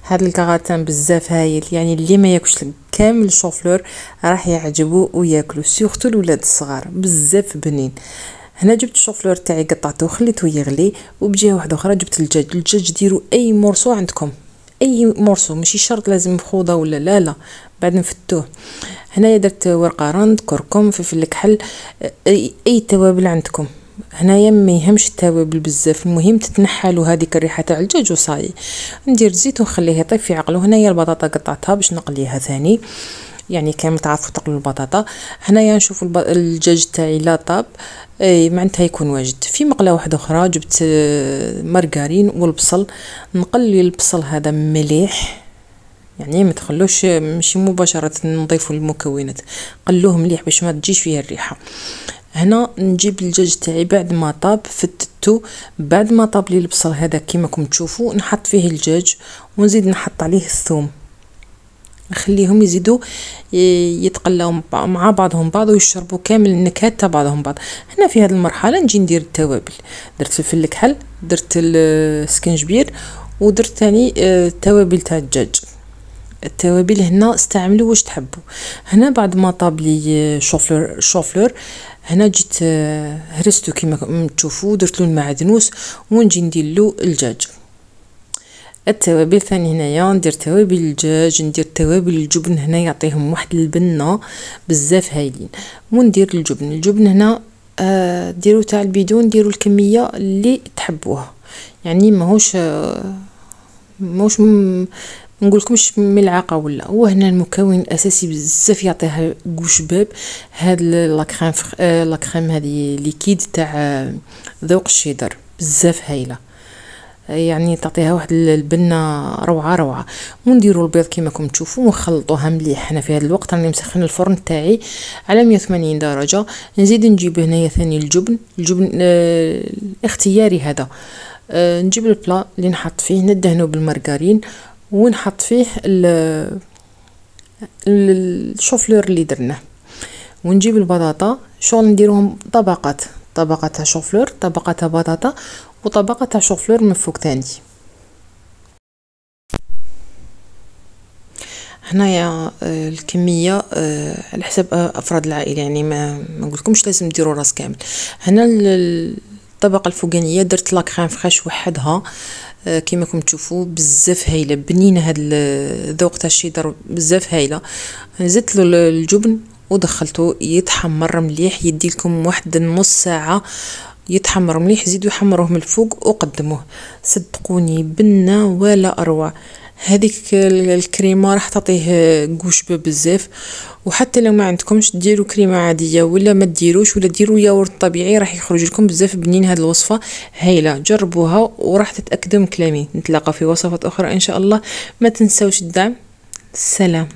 هاد الكغاتان بزاف هايل، يعني اللي ما ياكلش كامل الشوفلور راح يعجبو وياكلو، سورتو الولاد الصغار بزاف بنين. هنا جبت الشوفلور تاعي قطعته وخليته يغلي، وبجهه واحده اخرى جبت الدجاج ديروا اي مورسو عندكم، اي مورسو ماشي شرط لازم خوضه ولا لا بعد نفتوه. هنايا درت ورقه رند، كركم، فلفل كحل، اي توابل عندكم. هنايا ما يهمش التوابل بزاف، المهم تتنحالو هذيك الريحه تاع الدجاج وصاي. ندير زيت ونخليه يطيب في عقلو. هنايا البطاطا قطعتها باش نقليها ثاني، يعني كامل تعرفوا تقلوا البطاطا. هنايا نشوف الدجاج تاعي لا طاب، معناتها يكون واجد. في مقله واحده اخرى جبت مارغرين والبصل، نقلي البصل هذا مليح، يعني ما تخلوش ماشي مباشره نضيفوا المكونات، قلوه مليح باش ما تجيش فيه الريحه. هنا نجيب الدجاج تاعي بعد ما طاب، فتتو بعد ما طاب لي البصل هذا كيما راكم تشوفوا، نحط فيه الدجاج ونزيد نحط عليه الثوم، نخليهم يزيدوا يتقلاو مع بعضهم بعض ويشربوا كامل النكهات تاع بعضهم بعض. هنا في هذه المرحله نجي ندير التوابل، درت فلفل كحل، درت السكنجبير، ودرت ثاني التوابل تاع الدجاج. التوابل هنا استعملوا واش تحبوا. هنا بعد ما طاب لي شوفلور هنا جيت هرستو كيما تشوفوا، درت له المعدنوس ونجي ندير له الدجاج. التوابل ثاني هنايا ندير توابل الدجاج، ندير توابل الجبن، هنا يعطيهم واحد البنه بزاف هايلين. وندير الجبن هنا ديروا تاع البيدون، ديروا الكميه اللي تحبوها، يعني ماهوش نقولكمش ملعقه ولا. وهنا المكون الاساسي بزاف يعطيها قوشباب، هاد لاكريم هذه ليكيد تاع ذوق الشيدر بزاف هايله، يعني تعطيها واحد البنه روعه. ونديروا البيض كيما راكم تشوفوا ونخلطوها مليح. انا في هذا الوقت راني مسخن الفرن تاعي على 180 درجه. نزيد نجيب هنايا ثاني الجبن اختياري هذا. نجيب البلا اللي نحط فيه ندهنه بالمارغرين ونحط فيه الشوفلور اللي درناه، ونجيب البطاطا شغل نديروهم طبقات تاع شوفلور، طبقه تاع بطاطا، وطبقه تاع شوفلور من فوق ثاني. هنايا الكميه على حسب افراد العائله، يعني ما نقولكمش لازم ديروا راس كامل. هنا الطبقه الفوقانيه درت لاكريم فريش وحدها كيما راكم تشوفوا بزاف هايله بنينه. هاد الذوق تاع الشيدر بزاف هايله. زدت له الجبن ودخلته يتحمر مليح، يدي لكم واحد نص ساعه يتحمر مليح. زيدوا حمروه من الفوق وقدموه، صدقوني بنه ولا اروع. هذيك الكريمه راح تعطيه قوشبه بزاف. وحتى لو ما عندكمش ديروا كريمه عاديه ولا ما ديروش، ولا ديروا ياورت طبيعي، راح يخرج لكم بزاف بنين. هذه الوصفه هايله، جربوها وراح تتاكدوا من كلامي. نتلاقى في وصفات اخرى ان شاء الله. ما تنسوش الدعم. سلام.